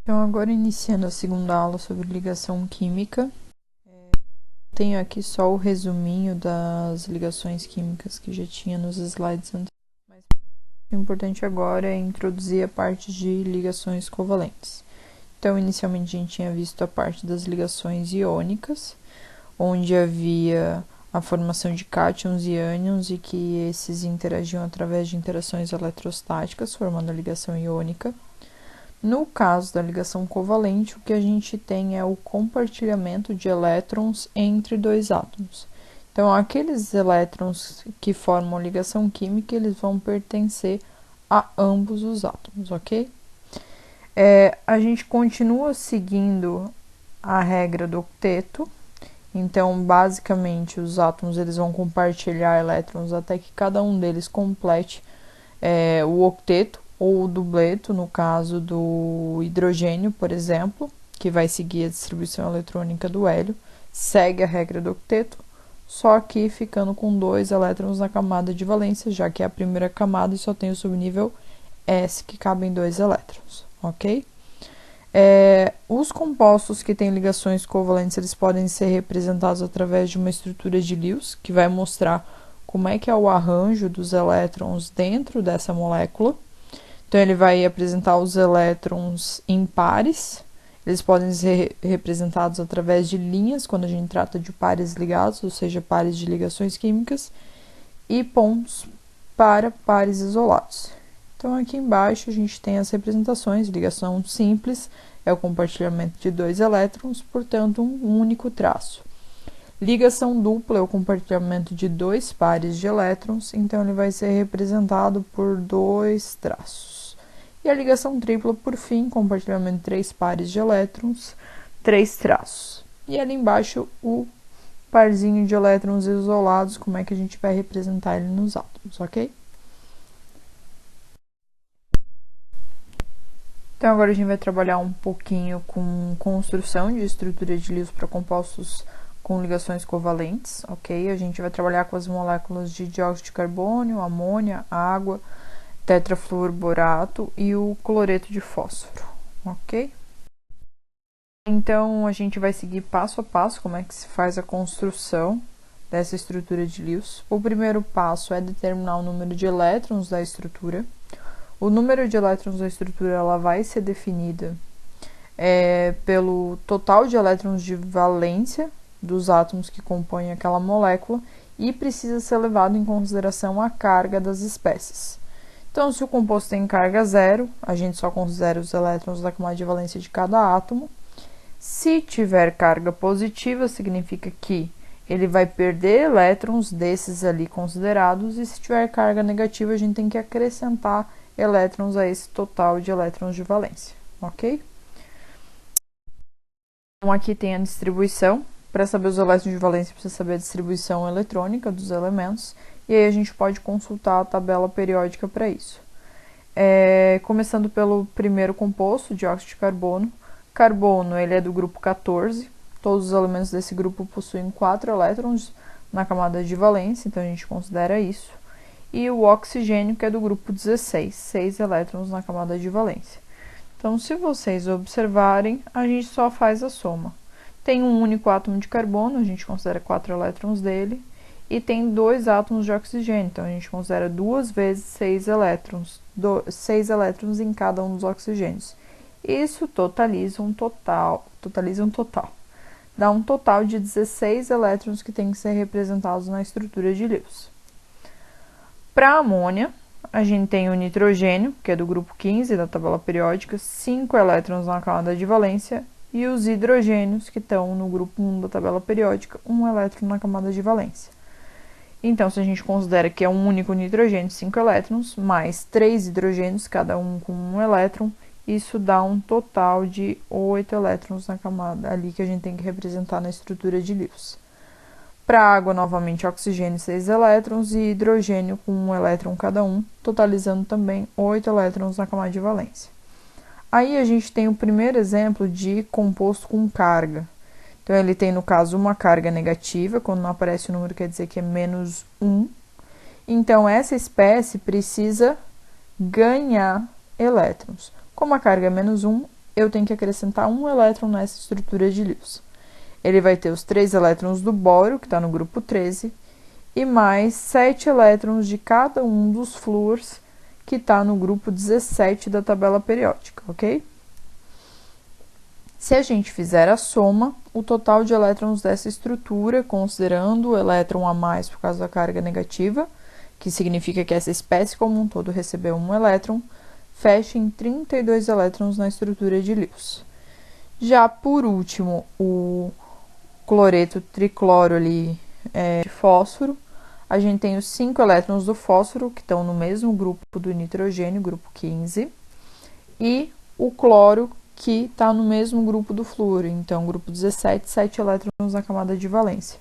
Então, agora iniciando a segunda aula sobre ligação química, tenho aqui só o resuminho das ligações químicas que já tinha nos slides anteriores. Mas o importante agora é introduzir a parte de ligações covalentes. Então, inicialmente a gente tinha visto a parte das ligações iônicas, onde havia a formação de cátions e ânions e que esses interagiam através de interações eletrostáticas, formando a ligação iônica. No caso da ligação covalente, o que a gente tem é o compartilhamento de elétrons entre dois átomos. Então, aqueles elétrons que formam ligação química, eles vão pertencer a ambos os átomos, ok? A gente continua seguindo a regra do octeto. Então, basicamente, os átomos eles vão compartilhar elétrons até que cada um deles complete o octeto, ou o dubleto, no caso do hidrogênio, por exemplo, que vai seguir a distribuição eletrônica do hélio, segue a regra do octeto, só que ficando com 2 elétrons na camada de valência, já que é a primeira camada e só tem o subnível S, que cabem 2 elétrons, ok? Os compostos que têm ligações covalentes, eles podem ser representados através de uma estrutura de Lewis, que vai mostrar como é que é o arranjo dos elétrons dentro dessa molécula. Então, ele vai apresentar os elétrons em pares. Eles podem ser representados através de linhas, quando a gente trata de pares ligados, ou seja, pares de ligações químicas, e pontos para pares isolados. Então, aqui embaixo a gente tem as representações. Ligação simples é o compartilhamento de 2 elétrons, portanto, um único traço. Ligação dupla é o compartilhamento de 2 pares de elétrons, então ele vai ser representado por 2 traços. E a ligação tripla, por fim, compartilhamento de 3 pares de elétrons, 3 traços. E ali embaixo o parzinho de elétrons isolados, como é que a gente vai representar ele nos átomos, ok? Então, agora a gente vai trabalhar um pouquinho com construção de estrutura de Lewis para compostos com ligações covalentes, ok? A gente vai trabalhar com as moléculas de dióxido de carbono, amônia, água, tetrafluoroborato e o cloreto de fósforo, ok? Então, a gente vai seguir passo a passo como é que se faz a construção dessa estrutura de Lewis. O primeiro passo é determinar o número de elétrons da estrutura. O número de elétrons da estrutura ela vai ser definida pelo total de elétrons de valência dos átomos que compõem aquela molécula e precisa ser levado em consideração a carga das espécies. Então, se o composto tem carga zero, a gente só considera os elétrons da camada de valência de cada átomo. Se tiver carga positiva, significa que ele vai perder elétrons desses ali considerados, e se tiver carga negativa, a gente tem que acrescentar elétrons a esse total de elétrons de valência, ok? Então, aqui tem a distribuição. Para saber os elétrons de valência, precisa saber a distribuição eletrônica dos elementos, e aí a gente pode consultar a tabela periódica para isso. Começando pelo primeiro composto, dióxido de carbono. Carbono, ele é do grupo 14, todos os elementos desse grupo possuem 4 elétrons na camada de valência, então a gente considera isso. E o oxigênio, que é do grupo 16, 6 elétrons na camada de valência. Então, se vocês observarem, a gente só faz a soma. Tem um único átomo de carbono, a gente considera 4 elétrons dele, e tem 2 átomos de oxigênio, então a gente considera 2 vezes 6 elétrons, 6 elétrons em cada um dos oxigênios. Isso totaliza um total. Dá um total de 16 elétrons que tem que ser representados na estrutura de Lewis. Para a amônia, a gente tem o nitrogênio, que é do grupo 15 da tabela periódica, 5 elétrons na camada de valência, e os hidrogênios, que estão no grupo 1 da tabela periódica, 1 elétron na camada de valência. Então, se a gente considera que é um único nitrogênio, 5 elétrons, mais 3 hidrogênios, cada um com 1 elétron, isso dá um total de 8 elétrons na camada ali que a gente tem que representar na estrutura de Lewis. Para a água, novamente, oxigênio 6 elétrons e hidrogênio com 1 elétron cada um, totalizando também 8 elétrons na camada de valência. Aí a gente tem o primeiro exemplo de composto com carga. Então, ele tem, no caso, uma carga negativa, quando não aparece o número quer dizer que é menos 1. Então, essa espécie precisa ganhar elétrons. Como a carga é menos 1, eu tenho que acrescentar um elétron nessa estrutura de Lewis. Ele vai ter os 3 elétrons do boro, que está no grupo 13, e mais 7 elétrons de cada um dos flúors, que está no grupo 17 da tabela periódica, ok? Se a gente fizer a soma, o total de elétrons dessa estrutura, considerando o elétron a mais por causa da carga negativa, que significa que essa espécie como um todo recebeu um elétron, fecha em 32 elétrons na estrutura de Lewis. Já por último, o cloreto tricloro ali de fósforo, a gente tem os 5 elétrons do fósforo, que estão no mesmo grupo do nitrogênio, grupo 15, e o cloro, que está no mesmo grupo do flúor, então grupo 17, 7 elétrons na camada de valência.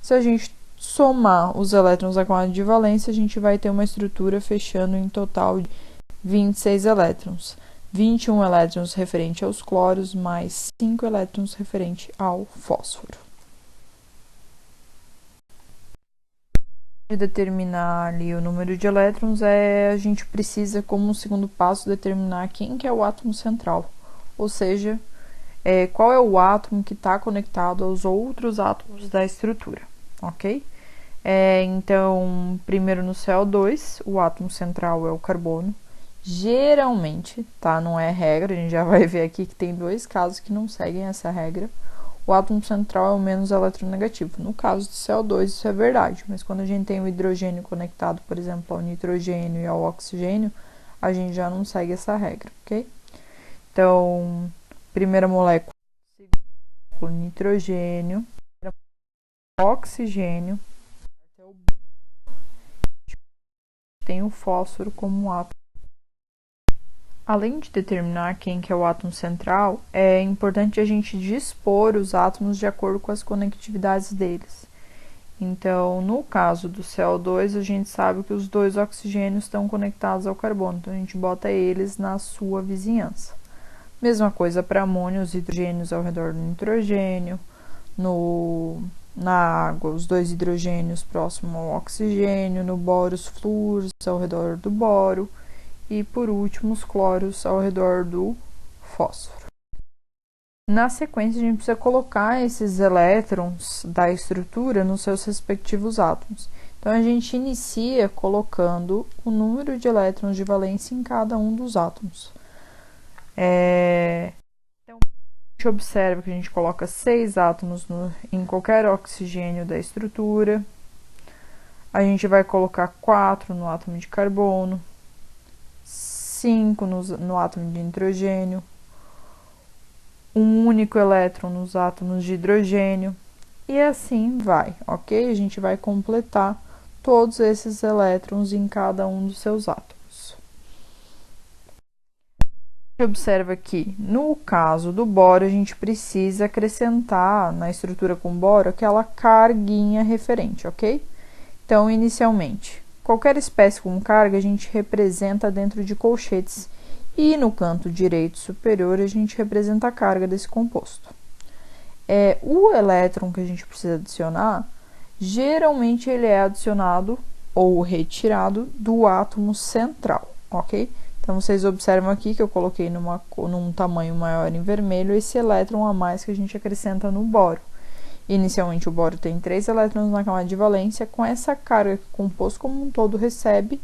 Se a gente somar os elétrons da camada de valência, a gente vai ter uma estrutura fechando em total de 26 elétrons. 21 elétrons referente aos cloros, mais 5 elétrons referente ao fósforo. De determinar ali o número de elétrons, a gente precisa, como segundo passo, determinar quem que é o átomo central. Ou seja, qual é o átomo que está conectado aos outros átomos da estrutura, ok? Então, primeiro no CO2, o átomo central é o carbono. Geralmente, tá? Não é regra, a gente já vai ver aqui que tem 2 casos que não seguem essa regra. O átomo central é o menos eletronegativo. No caso do CO2, isso é verdade, mas quando a gente tem o hidrogênio conectado, por exemplo, ao nitrogênio e ao oxigênio, a gente já não segue essa regra, ok? Então, primeira molécula, nitrogênio, oxigênio, tem o fósforo como um átomo. Além de determinar quem que é o átomo central, é importante a gente dispor os átomos de acordo com as conectividades deles. Então, no caso do CO2, a gente sabe que os 2 oxigênios estão conectados ao carbono, então a gente bota eles na sua vizinhança. Mesma coisa para amônio, os hidrogênios ao redor do nitrogênio, na água, os 2 hidrogênios próximo ao oxigênio, no boro, os flúoros ao redor do boro, e por último, os cloros ao redor do fósforo. Na sequência, a gente precisa colocar esses elétrons da estrutura nos seus respectivos átomos. Então, a gente inicia colocando o número de elétrons de valência em cada um dos átomos. Então, a gente observa que a gente coloca 6 átomos em qualquer oxigênio da estrutura. A gente vai colocar 4 no átomo de carbono, 5 no átomo de nitrogênio, um único elétron nos átomos de hidrogênio, e assim vai, ok? A gente vai completar todos esses elétrons em cada um dos seus átomos. Observa que, no caso do boro, a gente precisa acrescentar na estrutura com boro aquela carguinha referente, ok? Então, inicialmente, qualquer espécie com carga a gente representa dentro de colchetes e no canto direito superior a gente representa a carga desse composto. O elétron que a gente precisa adicionar, geralmente ele é adicionado ou retirado do átomo central, ok? Então, vocês observam aqui que eu coloquei num tamanho maior em vermelho esse elétron a mais que a gente acrescenta no boro. Inicialmente, o boro tem 3 elétrons na camada de valência. Com essa carga que o composto como um todo recebe,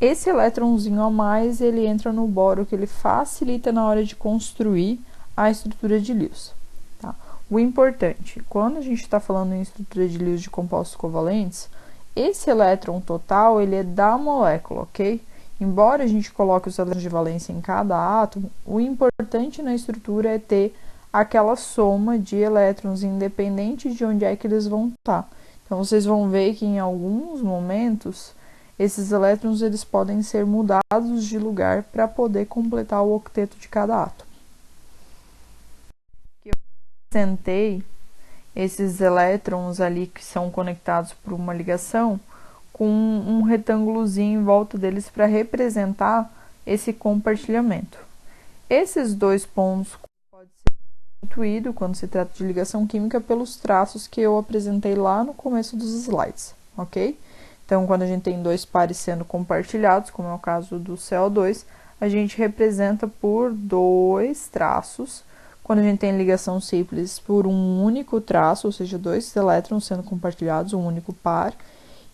esse elétronzinho a mais, ele entra no boro, que ele facilita na hora de construir a estrutura de Lewis. Tá? O importante, quando a gente está falando em estrutura de Lewis de compostos covalentes, esse elétron total, ele é da molécula, ok? Embora a gente coloque os elétrons de valência em cada átomo, o importante na estrutura é ter aquela soma de elétrons, independente de onde é que eles vão estar. Então, vocês vão ver que em alguns momentos, esses elétrons eles podem ser mudados de lugar para poder completar o octeto de cada átomo. Eu apresentei esses elétrons ali que são conectados por uma ligação com um retângulozinho em volta deles para representar esse compartilhamento. Esses 2 pontos podem ser substituídos quando se trata de ligação química pelos traços que eu apresentei lá no começo dos slides, ok? Então, quando a gente tem 2 pares sendo compartilhados, como é o caso do CO2, a gente representa por 2 traços. Quando a gente tem ligação simples, por um único traço, ou seja, 2 elétrons sendo compartilhados, um único par.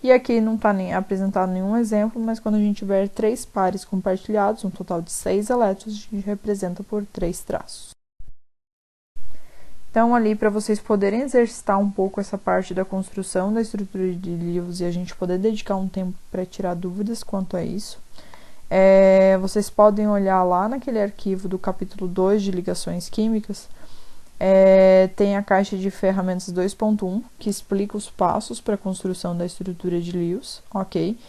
E aqui não está nem apresentado nenhum exemplo, mas quando a gente tiver 3 pares compartilhados, um total de 6 elétrons, a gente representa por 3 traços. Então, ali, para vocês poderem exercitar um pouco essa parte da construção da estrutura de Lewis e a gente poder dedicar um tempo para tirar dúvidas quanto a isso, vocês podem olhar lá naquele arquivo do capítulo 2 de ligações químicas, tem a caixa de ferramentas 2.1, que explica os passos para a construção da estrutura de Lewis, ok?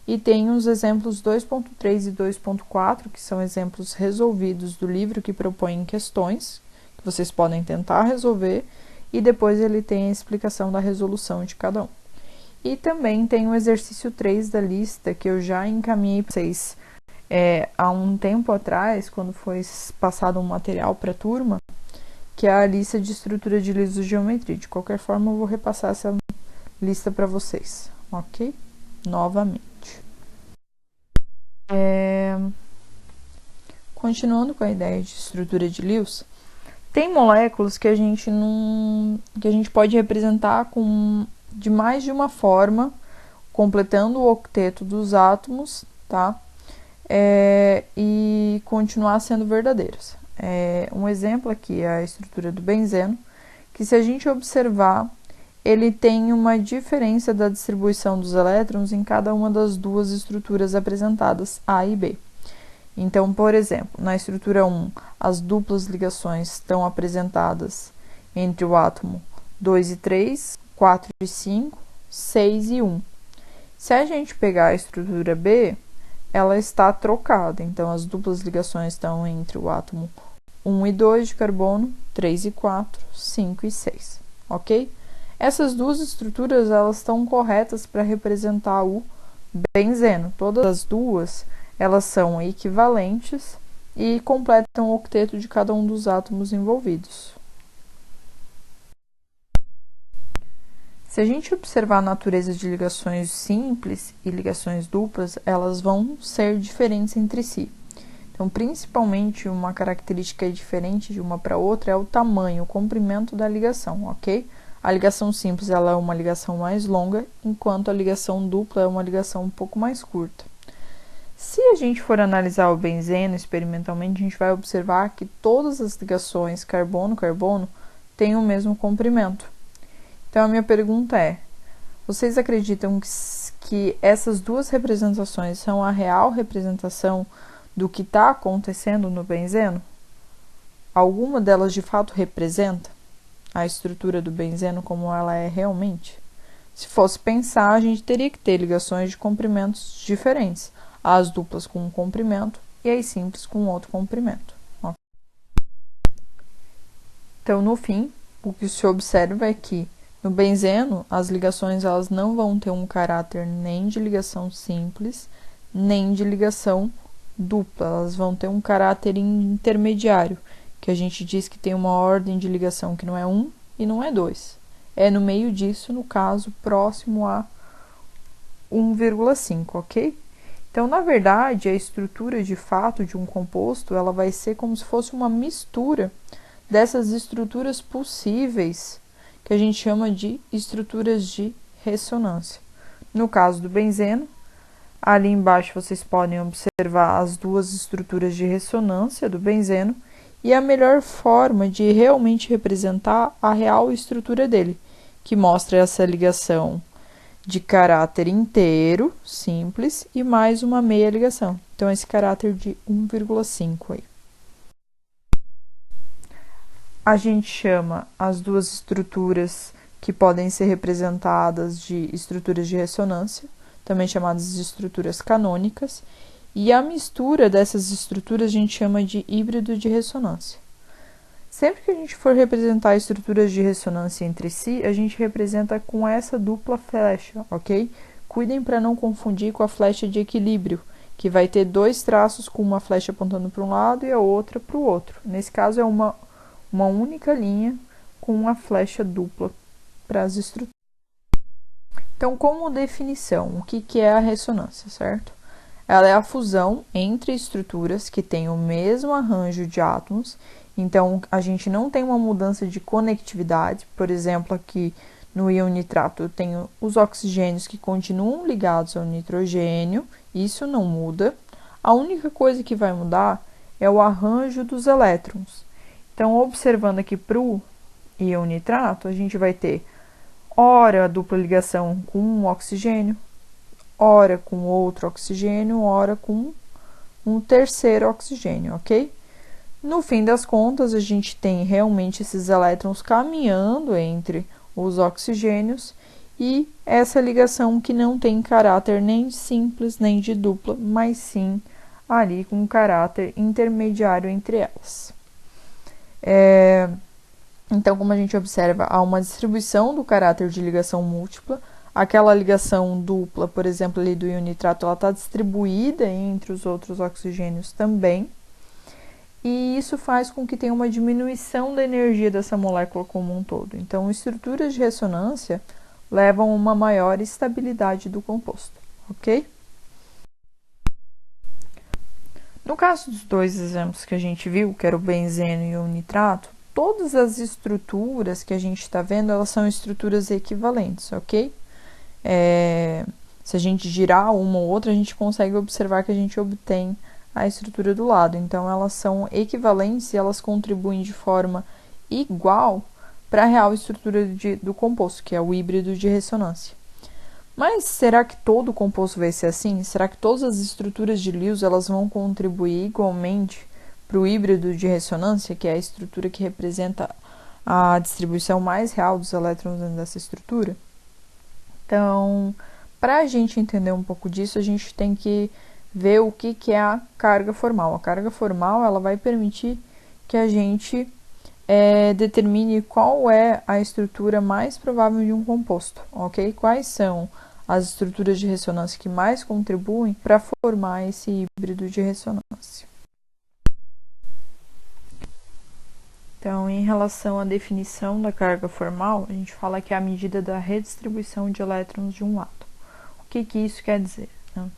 E tem os exemplos 2.3 e 2.4, que são exemplos resolvidos do livro que propõem questões, que vocês podem tentar resolver, e depois ele tem a explicação da resolução de cada um. E também tem o exercício 3 da lista, que eu já encaminhei para vocês há um tempo atrás, quando foi passado um material para a turma, que é a lista de estrutura de lisogeometria. De qualquer forma, eu vou repassar essa lista para vocês, ok? Novamente. Continuando com a ideia de estrutura de Lewis, tem moléculas que a gente pode representar de mais de uma forma, completando o octeto dos átomos, tá? E continuar sendo verdadeiras. Um exemplo aqui é a estrutura do benzeno, que se a gente observar, ele tem uma diferença da distribuição dos elétrons em cada uma das 2 estruturas apresentadas, A e B. Então, por exemplo, na estrutura 1, as duplas ligações estão apresentadas entre o átomo 2 e 3, 4 e 5, 6 e 1. Se a gente pegar a estrutura B, ela está trocada, então as duplas ligações estão entre o átomo 1 e 2 de carbono, 3 e 4, 5 e 6, ok? Essas 2 estruturas, elas estão corretas para representar o benzeno. Todas as 2, elas são equivalentes e completam o octeto de cada um dos átomos envolvidos. Se a gente observar a natureza de ligações simples e ligações duplas, elas vão ser diferentes entre si. Então, principalmente, uma característica diferente de uma para outra é o tamanho, o comprimento da ligação, ok? A ligação simples ela é uma ligação mais longa, enquanto a ligação dupla é uma ligação um pouco mais curta. Se a gente for analisar o benzeno experimentalmente, a gente vai observar que todas as ligações carbono-carbono têm o mesmo comprimento. Então, a minha pergunta é, vocês acreditam que essas 2 representações são a real representação do que está acontecendo no benzeno? Alguma delas de fato representa a estrutura do benzeno como ela é realmente? Se fosse pensar, a gente teria que ter ligações de comprimentos diferentes, as duplas com um comprimento e as simples com outro comprimento. Então, no fim, o que se observa é que no benzeno, as ligações elas não vão ter um caráter nem de ligação simples, nem de ligação dupla. Elas vão ter um caráter intermediário, que a gente diz que tem uma ordem de ligação que não é 1 e não é 2. É no meio disso, no caso, próximo a 1,5, ok? Então, na verdade, a estrutura de fato de um composto, ela vai ser como se fosse uma mistura dessas estruturas possíveis, que a gente chama de estruturas de ressonância. No caso do benzeno, ali embaixo vocês podem observar as 2 estruturas de ressonância do benzeno e a melhor forma de realmente representar a real estrutura dele, que mostra essa ligação de caráter inteiro, simples, e mais uma meia ligação. Então, esse caráter de 1,5 aí. A gente chama as 2 estruturas que podem ser representadas de estruturas de ressonância, também chamadas de estruturas canônicas, e a mistura dessas estruturas a gente chama de híbrido de ressonância. Sempre que a gente for representar estruturas de ressonância entre si, a gente representa com essa dupla flecha, ok? Cuidem para não confundir com a flecha de equilíbrio, que vai ter 2 traços com uma flecha apontando para um lado e a outra para o outro. Nesse caso, é uma única linha com uma flecha dupla para as estruturas. Então, como definição, o que é a ressonância, certo? Ela é a fusão entre estruturas que têm o mesmo arranjo de átomos. Então, a gente não tem uma mudança de conectividade. Por exemplo, aqui no íon nitrato eu tenho os oxigênios que continuam ligados ao nitrogênio. Isso não muda. A única coisa que vai mudar é o arranjo dos elétrons. Então, observando aqui para o íon nitrato, a gente vai ter ora a dupla ligação com um oxigênio, ora com outro oxigênio, ora com um terceiro oxigênio, ok? No fim das contas, a gente tem realmente esses elétrons caminhando entre os oxigênios e essa ligação que não tem caráter nem de simples nem de dupla, mas sim ali com um caráter intermediário entre elas. Então, como a gente observa, há uma distribuição do caráter de ligação múltipla. Aquela ligação dupla, por exemplo, ali do íon nitrato, ela está distribuída entre os outros oxigênios também. E isso faz com que tenha uma diminuição da energia dessa molécula como um todo. Então, estruturas de ressonância levam a uma maior estabilidade do composto, ok? No caso dos dois exemplos que a gente viu, que era o benzeno e o nitrato, todas as estruturas que a gente está vendo, elas são estruturas equivalentes, ok? Se a gente girar uma ou outra, a gente consegue observar que a gente obtém a estrutura do lado. Então, elas são equivalentes e elas contribuem de forma igual para a real estrutura do composto, que é o híbrido de ressonância. Mas será que todo o composto vai ser assim? Será que todas as estruturas de Lewis elas vão contribuir igualmente para o híbrido de ressonância, que é a estrutura que representa a distribuição mais real dos elétrons dentro dessa estrutura? Então, para a gente entender um pouco disso, a gente tem que ver o que é a carga formal. A carga formal ela vai permitir que a gente determine qual é a estrutura mais provável de um composto, ok? Quais são as estruturas de ressonância que mais contribuem para formar esse híbrido de ressonância. Então, em relação à definição da carga formal, a gente fala que é a medida da redistribuição de elétrons de um átomo. O que isso quer dizer? Né?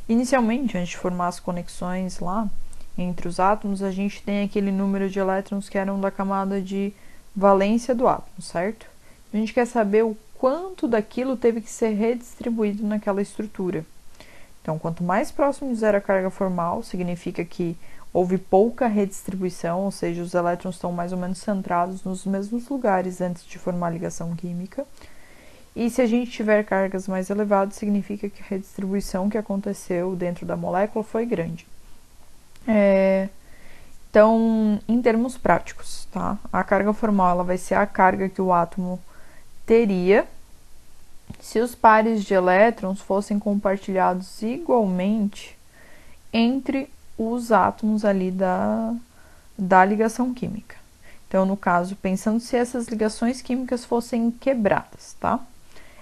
Inicialmente, antes de formar as conexões lá entre os átomos, a gente tem aquele número de elétrons que eram da camada de valência do átomo, certo? A gente quer saber o quanto daquilo teve que ser redistribuído naquela estrutura. Então, quanto mais próximo de zero a carga formal, significa que houve pouca redistribuição, ou seja, os elétrons estão mais ou menos centrados nos mesmos lugares antes de formar a ligação química. E se a gente tiver cargas mais elevadas, significa que a redistribuição que aconteceu dentro da molécula foi grande. Então, em termos práticos, tá? A carga formal ela vai ser a carga que o átomo teria se os pares de elétrons fossem compartilhados igualmente entre os átomos ali da ligação química. Então, no caso, pensando se essas ligações químicas fossem quebradas, tá?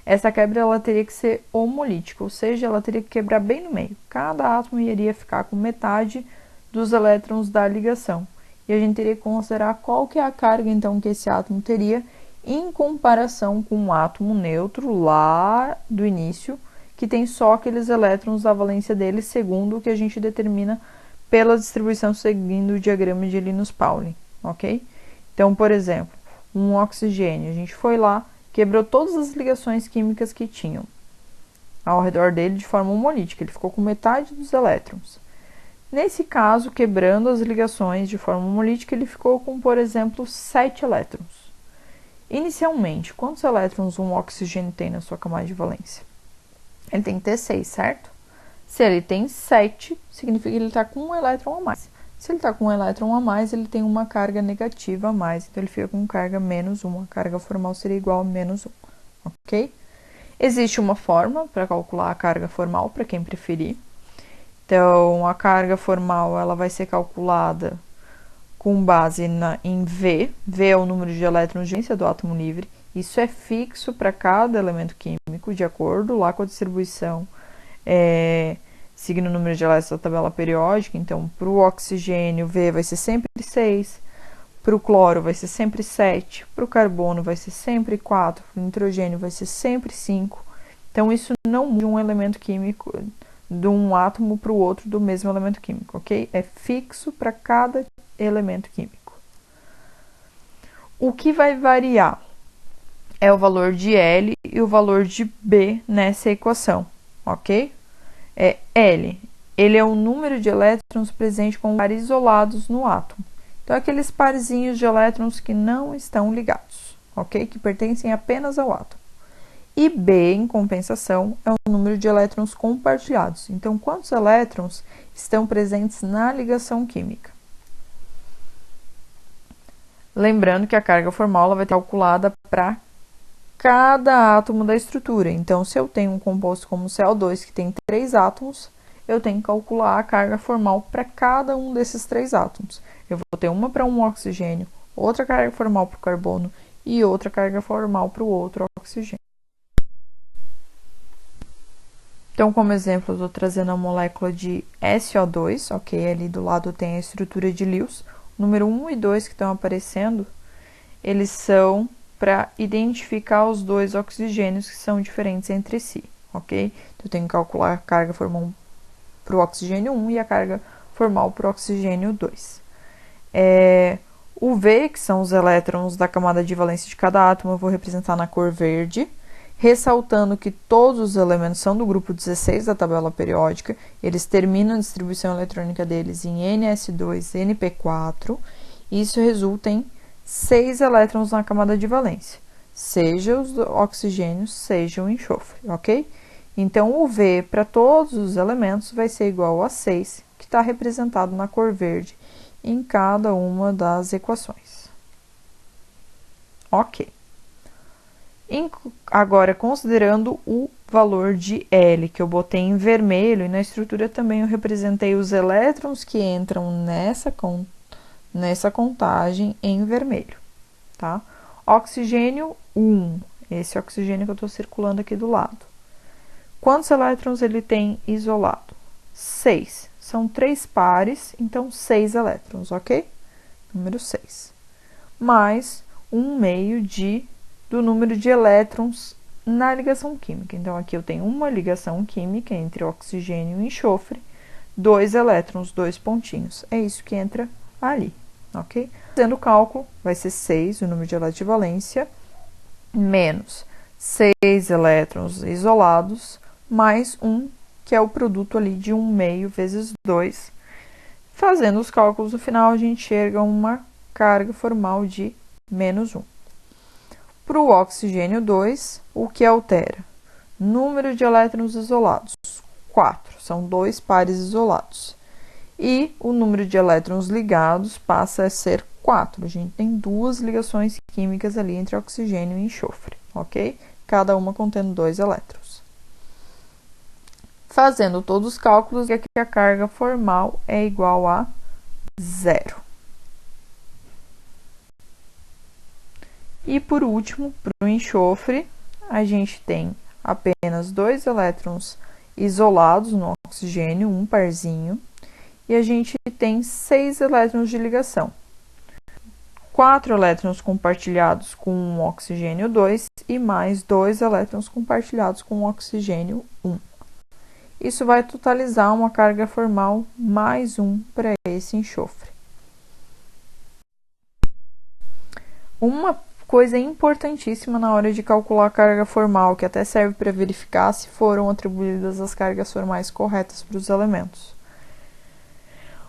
Essa quebra ela teria que ser homolítica, ou seja, ela teria que quebrar bem no meio. Cada átomo iria ficar com metade dos elétrons da ligação. E a gente teria que considerar qual que é a carga, então, que esse átomo teria em comparação com um átomo neutro lá do início, que tem só aqueles elétrons da valência dele, segundo o que a gente determina pela distribuição seguindo o diagrama de Linus-Pauling, ok? Então, por exemplo, um oxigênio, a gente foi lá, quebrou todas as ligações químicas que tinham ao redor dele de forma homolítica, ele ficou com metade dos elétrons. Nesse caso, quebrando as ligações de forma homolítica, ele ficou com, por exemplo, 7 elétrons. Inicialmente, quantos elétrons um oxigênio tem na sua camada de valência? Ele tem que ter 6, certo? Se ele tem 7, significa que ele está com um elétron a mais. Se ele está com um elétron a mais, ele tem uma carga negativa a mais. Então, ele fica com carga menos 1. A carga formal seria igual a menos 1. Ok? Existe uma forma para calcular a carga formal, para quem preferir. Então, a carga formal ela vai ser calculada com base em V. V é o número de elétrons de valência do átomo livre. Isso é fixo para cada elemento químico, de acordo lá com a distribuição seguindo o número de elétrons da tabela periódica. Então, para o oxigênio, V vai ser sempre 6, para o cloro vai ser sempre 7, para o carbono vai ser sempre 4, para o nitrogênio vai ser sempre 5. Então, isso não muda de um elemento químico de um átomo para o outro do mesmo elemento químico, ok? É fixo para cada elemento químico. O que vai variar é o valor de L e o valor de B nessa equação, ok? L, ele é o número de elétrons presente com pares isolados no átomo. Então, aqueles parzinhos de elétrons que não estão ligados, ok? Que pertencem apenas ao átomo. E B, em compensação, é o número de elétrons compartilhados. Então, quantos elétrons estão presentes na ligação química? Lembrando que a carga formal ela vai ser calculada para cada átomo da estrutura. Então, se eu tenho um composto como CO2 que tem 3 átomos, eu tenho que calcular a carga formal para cada um desses 3 átomos. Eu vou ter uma para um oxigênio, outra carga formal para o carbono e outra carga formal para o outro oxigênio. Então, como exemplo, eu estou trazendo a molécula de SO2, ok? Ali do lado tem a estrutura de Lewis. O número 1 e 2 que estão aparecendo, eles são para identificar os dois oxigênios que são diferentes entre si, ok? Então, eu tenho que calcular a carga formal para o oxigênio 1 e a carga formal para o oxigênio 2. O V, que são os elétrons da camada de valência de cada átomo, eu vou representar na cor verde, ressaltando que todos os elementos são do grupo 16 da tabela periódica, eles terminam a distribuição eletrônica deles em ns2, np4, e isso resulta em 6 elétrons na camada de valência, seja os oxigênios, seja o enxofre, ok? Então, o V para todos os elementos vai ser igual a 6, que está representado na cor verde em cada uma das equações. Ok. Agora, considerando o valor de L, que eu botei em vermelho, e na estrutura também eu representei os elétrons que entram nessa contagem em vermelho, tá? Oxigênio 1, esse oxigênio que eu estou circulando aqui do lado. Quantos elétrons ele tem isolado? 6. São 3 pares, então 6 elétrons, ok? Número 6. Mais 1/2 do número de elétrons na ligação química. Então, aqui eu tenho uma ligação química entre oxigênio e enxofre, 2 elétrons, 2 pontinhos. É isso que entra ali, ok? Fazendo o cálculo, vai ser 6, o número de elétrons de valência, menos 6 elétrons isolados, mais 1, que é o produto ali de 1/2 vezes 2. Fazendo os cálculos no final, a gente chega a uma carga formal de menos 1. Para o oxigênio 2, o que altera? Número de elétrons isolados, 4, são 2 pares isolados. E o número de elétrons ligados passa a ser 4. A gente tem 2 ligações químicas ali entre oxigênio e enxofre, ok? Cada uma contendo 2 elétrons. Fazendo todos os cálculos, aqui a carga formal é igual a 0. E por último, para o enxofre, a gente tem apenas 2 elétrons isolados no oxigênio, um parzinho, e a gente tem 6 elétrons de ligação. 4 elétrons compartilhados com o oxigênio 2 e mais 2 elétrons compartilhados com o oxigênio 1. Isso vai totalizar uma carga formal mais 1 para esse enxofre. Uma coisa importantíssima na hora de calcular a carga formal, que até serve para verificar se foram atribuídas as cargas formais corretas para os elementos.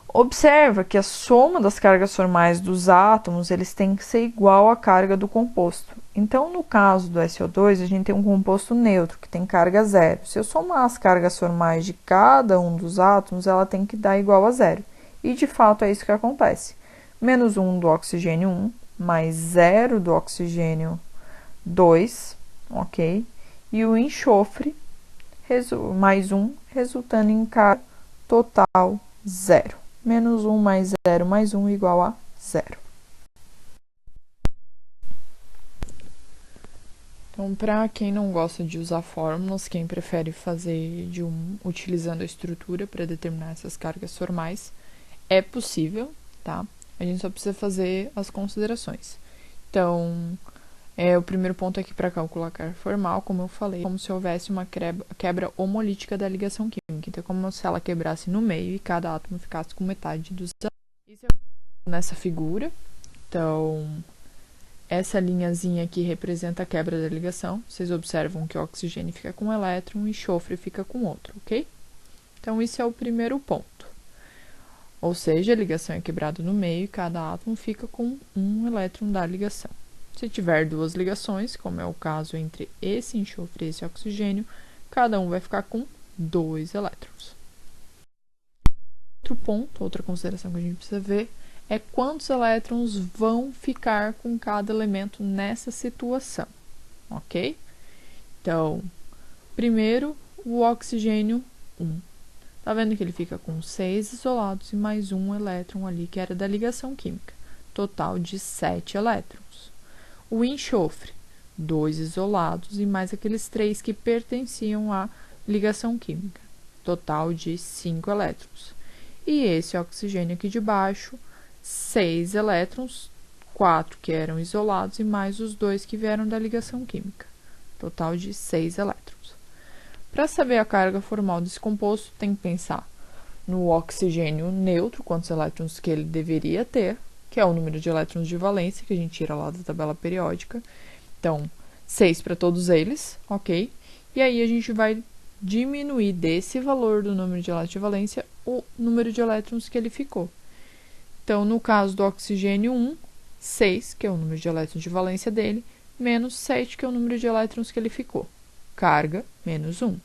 Observa que a soma das cargas formais dos átomos, eles têm que ser igual à carga do composto. Então, no caso do SO2, a gente tem um composto neutro, que tem carga 0. Se eu somar as cargas formais de cada um dos átomos, ela tem que dar igual a 0. E, de fato, é isso que acontece. Menos 1 do oxigênio 1, mais 0 do oxigênio 2, ok? E o enxofre, mais 1, resultando em carga total 0. Menos 1 mais 0 mais 1 igual a 0. Então, para quem não gosta de usar fórmulas, quem prefere fazer utilizando a estrutura para determinar essas cargas formais, é possível, tá? A gente só precisa fazer as considerações. Então, O primeiro ponto aqui para calcular a carga formal, como eu falei, como se houvesse uma quebra homolítica da ligação química. Então, como se ela quebrasse no meio e cada átomo ficasse com metade dos elétrons. Isso é nessa figura. Então, essa linhazinha aqui representa a quebra da ligação. Vocês observam que o oxigênio fica com um elétron e o enxofre fica com outro, ok? Então, esse é o primeiro ponto. Ou seja, a ligação é quebrada no meio e cada átomo fica com um elétron da ligação. Se tiver duas ligações, como é o caso entre esse enxofre e esse oxigênio, cada um vai ficar com 2 elétrons. Outro ponto, outra consideração que a gente precisa ver, é quantos elétrons vão ficar com cada elemento nessa situação, ok? Então, primeiro, o oxigênio 1. Tá vendo que ele fica com 6 isolados e mais um elétron ali, que era da ligação química. Total de 7 elétrons. O enxofre, 2 isolados e mais aqueles 3 que pertenciam à ligação química. Total de 5 elétrons. E esse oxigênio aqui de baixo, 6 elétrons, 4 que eram isolados e mais os 2 que vieram da ligação química. Total de 6 elétrons. Para saber a carga formal desse composto, tem que pensar no oxigênio neutro, quantos elétrons que ele deveria ter, que é o número de elétrons de valência, que a gente tira lá da tabela periódica. Então, 6 para todos eles, ok? E aí a gente vai diminuir desse valor do número de elétrons de valência o número de elétrons que ele ficou. Então, no caso do oxigênio 1, 6, que é o número de elétrons de valência dele, menos 7, que é o número de elétrons que ele ficou. Carga, menos 1.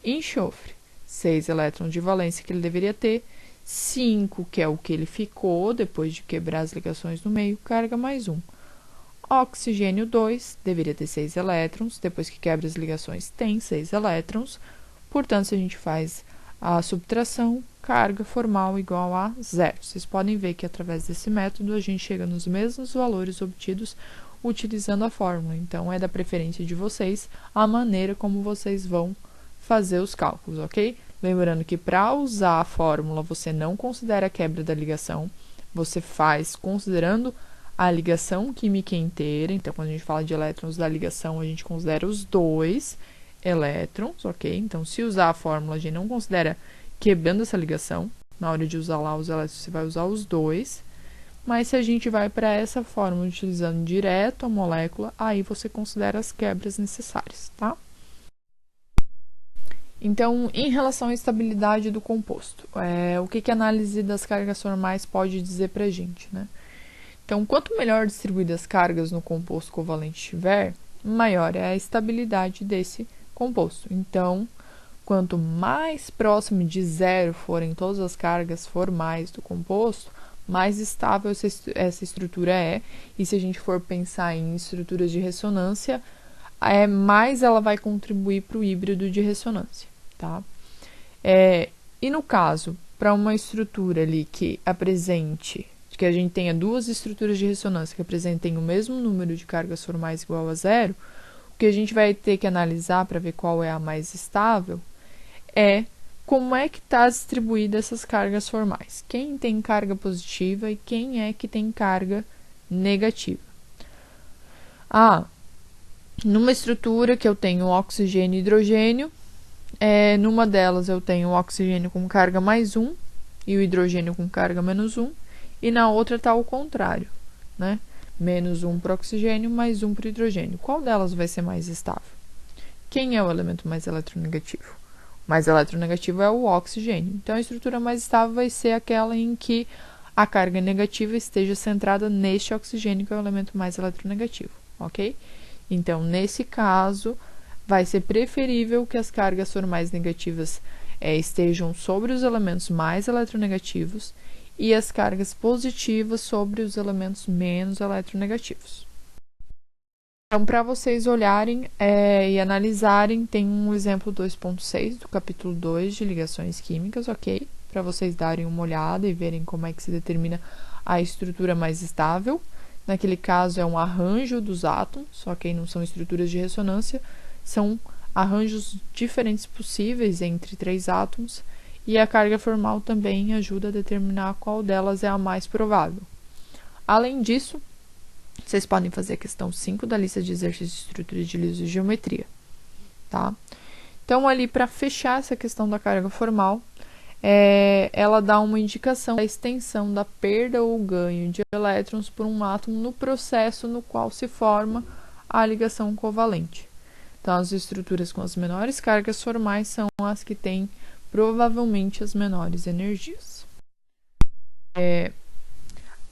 Enxofre, 6 elétrons de valência que ele deveria ter, 5, que é o que ele ficou depois de quebrar as ligações no meio, carga mais 1. Oxigênio 2, deveria ter 6 elétrons, depois que quebra as ligações tem 6 elétrons, portanto, se a gente faz a subtração, carga formal igual a 0. Vocês podem ver que através desse método a gente chega nos mesmos valores obtidos utilizando a fórmula, então é da preferência de vocês a maneira como vocês vão fazer os cálculos, ok? Lembrando que para usar a fórmula você não considera a quebra da ligação, você faz considerando a ligação química inteira. Então, quando a gente fala de elétrons da ligação, a gente considera os 2 elétrons, ok? Então, se usar a fórmula, a gente não considera quebrando essa ligação. Na hora de usar lá os elétrons, você vai usar os 2. Mas se a gente vai para essa fórmula utilizando direto a molécula, aí você considera as quebras necessárias, tá? Então, em relação à estabilidade do composto, o que a análise das cargas formais pode dizer para a gente, né? Então, quanto melhor distribuídas as cargas no composto covalente estiver, maior é a estabilidade desse composto. Então, quanto mais próximo de zero forem todas as cargas formais do composto, mais estável essa estrutura é. E se a gente for pensar em estruturas de ressonância, mais ela vai contribuir para o híbrido de ressonância, tá? E no caso, para uma estrutura ali que que a gente tenha duas estruturas de ressonância que apresentem o mesmo número de cargas formais igual a 0, o que a gente vai ter que analisar para ver qual é a mais estável é como é que está distribuída essas cargas formais. Quem tem carga positiva e quem é que tem carga negativa. Numa estrutura que eu tenho oxigênio e hidrogênio, numa delas eu tenho o oxigênio com carga mais 1 e o hidrogênio com carga menos 1, e na outra está o contrário, né? Menos 1 para o oxigênio, mais 1 para o hidrogênio. Qual delas vai ser mais estável? Quem é o elemento mais eletronegativo? O mais eletronegativo é o oxigênio. Então, a estrutura mais estável vai ser aquela em que a carga negativa esteja centrada neste oxigênio, que é o elemento mais eletronegativo, ok? Então, nesse caso, vai ser preferível que as cargas formais negativas estejam sobre os elementos mais eletronegativos e as cargas positivas sobre os elementos menos eletronegativos. Então, para vocês olharem e analisarem, tem um exemplo 2.6 do capítulo 2 de ligações químicas, ok? Para vocês darem uma olhada e verem como é que se determina a estrutura mais estável. Naquele caso, é um arranjo dos átomos, ok? Não são estruturas de ressonância, são arranjos diferentes possíveis entre 3 átomos, e a carga formal também ajuda a determinar qual delas é a mais provável. Além disso, Vocês podem fazer a questão 5 da lista de exercícios de estrutura de liso e geometria, tá? Então, ali, para fechar essa questão da carga formal, ela dá uma indicação da extensão da perda ou ganho de elétrons por um átomo no processo no qual se forma a ligação covalente. Então, as estruturas com as menores cargas formais são as que têm provavelmente as menores energias.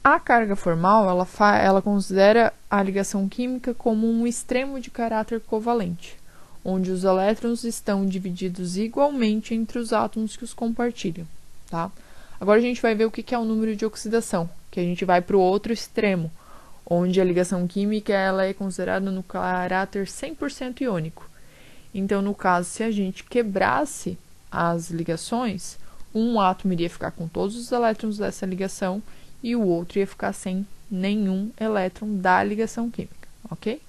A carga formal, ela considera a ligação química como um extremo de caráter covalente, onde os elétrons estão divididos igualmente entre os átomos que os compartilham, tá? Agora a gente vai ver o que é o número de oxidação, que a gente vai para o outro extremo, onde a ligação química ela é considerada no caráter 100% iônico. Então, no caso, se a gente quebrasse as ligações, um átomo iria ficar com todos os elétrons dessa ligação e o outro ia ficar sem nenhum elétron da ligação química, ok?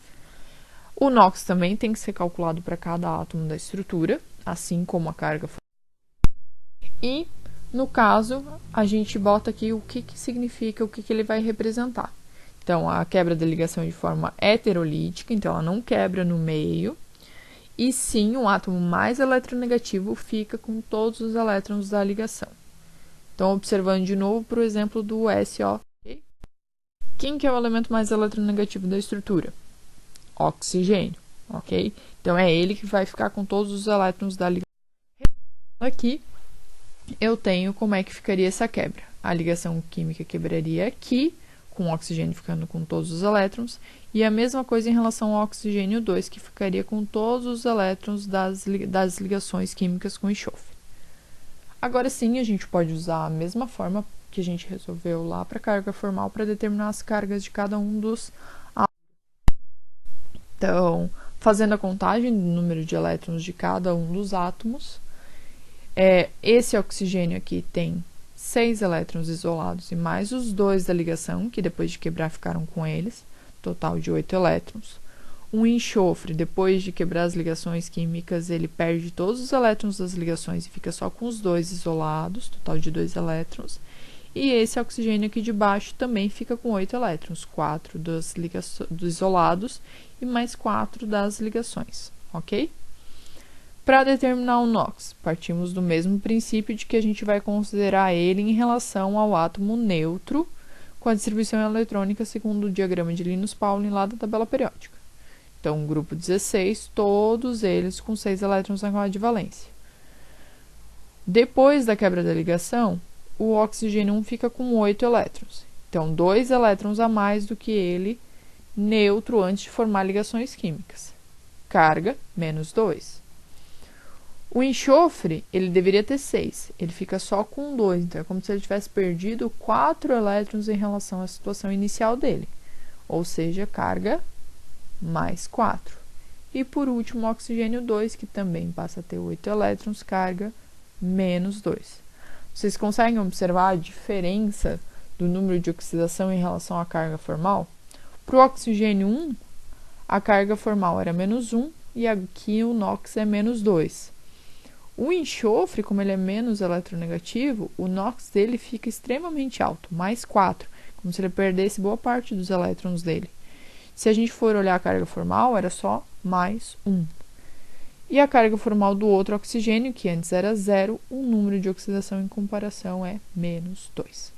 O NOx também tem que ser calculado para cada átomo da estrutura, assim como a carga formal. E, no caso, a gente bota aqui o que significa, o que ele vai representar. Então, a quebra da ligação de forma heterolítica, então ela não quebra no meio, e sim, o átomo mais eletronegativo fica com todos os elétrons da ligação. Então, observando de novo para o exemplo do SO. Quem que é o elemento mais eletronegativo da estrutura? Oxigênio, ok? Então, é ele que vai ficar com todos os elétrons da ligação. Aqui, eu tenho como é que ficaria essa quebra. A ligação química quebraria aqui, com o oxigênio ficando com todos os elétrons, e a mesma coisa em relação ao oxigênio 2, que ficaria com todos os elétrons das ligações químicas com enxofre. Agora sim, a gente pode usar a mesma forma que a gente resolveu lá para a carga formal para determinar as cargas de cada um dos átomos. Então, fazendo a contagem do número de elétrons de cada um dos átomos, esse oxigênio aqui tem 6 elétrons isolados e mais os 2 da ligação, que depois de quebrar ficaram com eles, total de 8 elétrons. O enxofre, depois de quebrar as ligações químicas, ele perde todos os elétrons das ligações e fica só com os 2 isolados, total de 2 elétrons. E esse oxigênio aqui de baixo também fica com 8 elétrons, 4 dos isolados e mais 4 das ligações, ok? Para determinar o NOx, partimos do mesmo princípio de que a gente vai considerar ele em relação ao átomo neutro, com a distribuição eletrônica segundo o diagrama de Linus-Pauling lá da tabela periódica. Então, grupo 16, todos eles com 6 elétrons na camada de valência. Depois da quebra da ligação, o oxigênio 1 fica com 8 elétrons. Então, 2 elétrons a mais do que ele neutro antes de formar ligações químicas. Carga, menos 2. O enxofre, ele deveria ter 6. Ele fica só com 2. Então, é como se ele tivesse perdido 4 elétrons em relação à situação inicial dele. Ou seja, carga mais 4. E por último, o oxigênio 2, que também passa a ter 8 elétrons, carga menos 2. Vocês conseguem observar a diferença do número de oxidação em relação à carga formal? Para o oxigênio 1, a carga formal era menos 1 e aqui o NOx é menos 2. O enxofre, como ele é menos eletronegativo, o NOx dele fica extremamente alto, mais 4, como se ele perdesse boa parte dos elétrons dele. Se a gente for olhar a carga formal, era só mais 1. E a carga formal do outro oxigênio, que antes era 0, o número de oxidação em comparação é menos 2.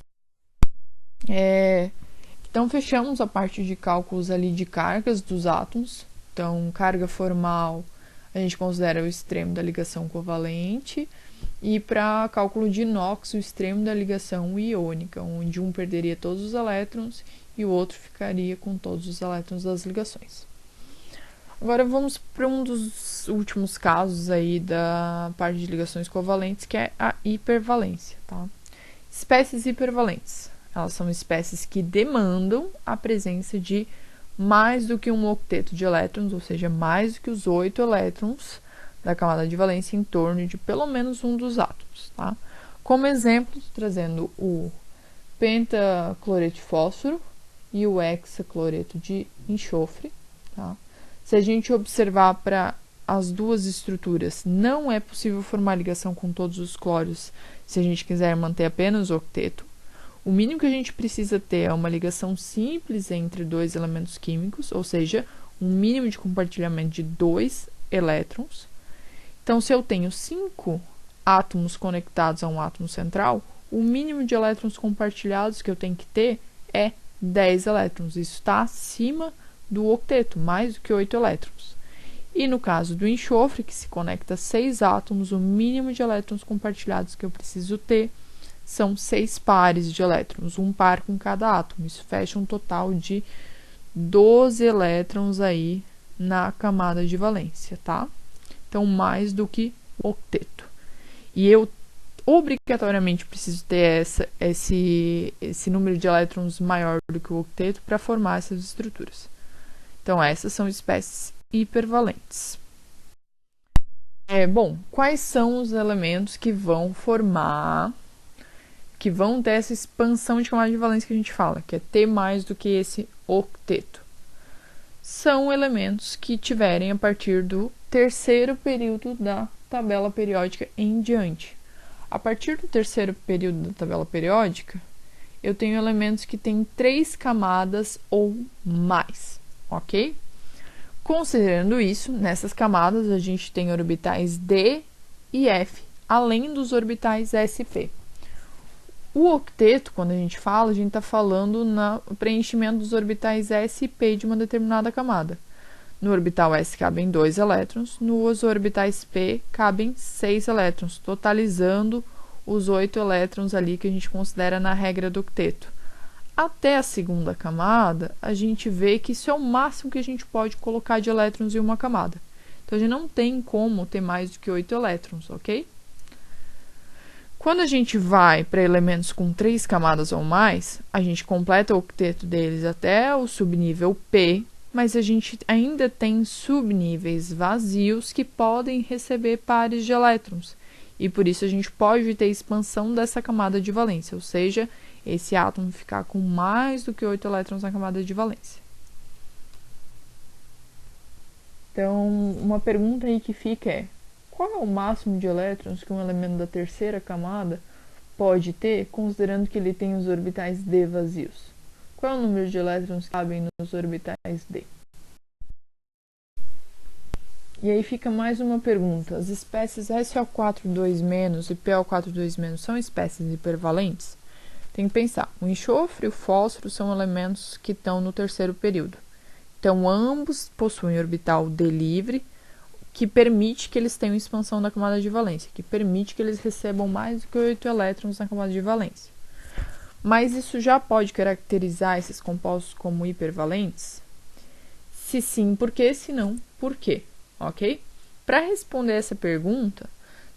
Então, fechamos a parte de cálculos ali de cargas dos átomos. Então, carga formal, a gente considera o extremo da ligação covalente. E para cálculo de NOx, o extremo da ligação iônica, onde um perderia todos os elétrons e o outro ficaria com todos os elétrons das ligações. Agora vamos para um dos últimos casos aí da parte de ligações covalentes, que é a hipervalência, tá? Espécies hipervalentes. Elas são espécies que demandam a presença de mais do que um octeto de elétrons, ou seja, mais do que os 8 elétrons da camada de valência em torno de pelo menos um dos átomos, tá? Como exemplo, trazendo o pentacloreto de fósforo e o hexacloreto de enxofre, tá? Se a gente observar para as duas estruturas, não é possível formar ligação com todos os clórios se a gente quiser manter apenas o octeto. O mínimo que a gente precisa ter é uma ligação simples entre dois elementos químicos, ou seja, um mínimo de compartilhamento de 2 elétrons. Então, se eu tenho 5 átomos conectados a um átomo central, o mínimo de elétrons compartilhados que eu tenho que ter é 10 elétrons. Isso está acima do octeto, mais do que 8 elétrons. E no caso do enxofre, que se conecta a 6 átomos, o mínimo de elétrons compartilhados que eu preciso ter são 6 pares de elétrons, um par com cada átomo. Isso fecha um total de 12 elétrons aí na camada de valência, tá? Então, mais do que o octeto. E eu obrigatoriamente preciso ter esse número de elétrons maior do que o octeto para formar essas estruturas. Então, essas são espécies hipervalentes. Bom, quais são os elementos que vão ter essa expansão de camada de valência que a gente fala, que é ter mais do que esse octeto? São elementos que tiverem a partir do terceiro período da tabela periódica em diante. A partir do terceiro período da tabela periódica, eu tenho elementos que têm 3 camadas ou mais, ok? Considerando isso, nessas camadas a gente tem orbitais D e F, além dos orbitais sp. O octeto, quando a gente está falando no preenchimento dos orbitais sp de uma determinada camada. No orbital s cabem 2 elétrons, nos orbitais p cabem 6 elétrons, totalizando os 8 elétrons ali que a gente considera na regra do octeto. Até a segunda camada, a gente vê que isso é o máximo que a gente pode colocar de elétrons em uma camada. Então, a gente não tem como ter mais do que 8 elétrons, ok? Quando a gente vai para elementos com 3 camadas ou mais, a gente completa o octeto deles até o subnível P, mas a gente ainda tem subníveis vazios que podem receber pares de elétrons. E por isso a gente pode ter expansão dessa camada de valência, ou seja, esse átomo ficar com mais do que 8 elétrons na camada de valência. Então, uma pergunta aí que fica é: qual é o máximo de elétrons que um elemento da terceira camada pode ter, considerando que ele tem os orbitais D vazios? Qual é o número de elétrons que cabem nos orbitais D? E aí fica mais uma pergunta: as espécies SO4 2- e PO4 2- são espécies hipervalentes? Tem que pensar, o enxofre e o fósforo são elementos que estão no terceiro período. Então, ambos possuem orbital D livre, que permite que eles tenham expansão da camada de valência, que permite que eles recebam mais do que 8 elétrons na camada de valência. Mas isso já pode caracterizar esses compostos como hipervalentes? Se sim, por quê? Se não, por quê? Ok? Para responder essa pergunta,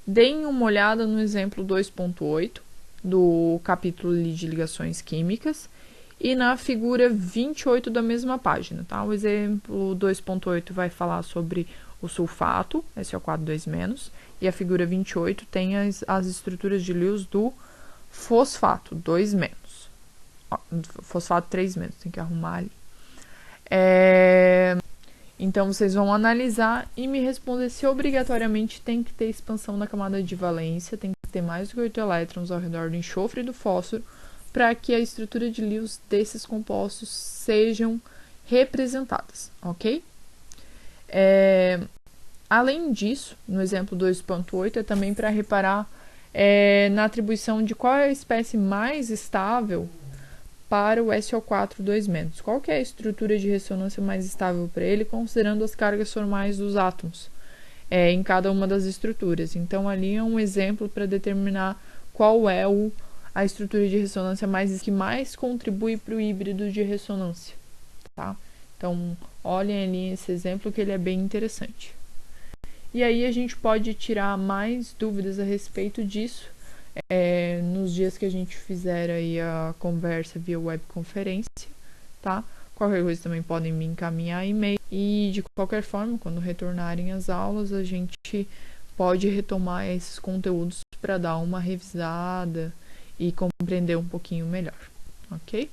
deem uma olhada no exemplo 2.8 do capítulo de ligações químicas e na figura 28 da mesma página, tá? O exemplo 2.8 vai falar sobre o sulfato, SO4 2-, e a figura 28 tem as estruturas de Lewis do fosfato 2-. Fosfato 3-, tem que arrumar ali. Então, vocês vão analisar e me responder se obrigatoriamente tem que ter expansão na camada de valência, tem que ter mais do que 8 elétrons ao redor do enxofre e do fósforo, para que a estrutura de Lewis desses compostos sejam representadas, ok? Além disso, no exemplo 2.8, é também para reparar na atribuição de qual é a espécie mais estável para o SO4 2-. Qual que é a estrutura de ressonância mais estável para ele, considerando as cargas formais dos átomos em cada uma das estruturas. Então, ali é um exemplo para determinar qual é a estrutura de ressonância que mais contribui para o híbrido de ressonância. Tá? Então, olhem ali esse exemplo que ele é bem interessante. E aí a gente pode tirar mais dúvidas a respeito disso nos dias que a gente fizer aí a conversa via webconferência, tá? Qualquer coisa também podem me encaminhar e-mail. E de qualquer forma, quando retornarem as aulas, a gente pode retomar esses conteúdos para dar uma revisada e compreender um pouquinho melhor, ok?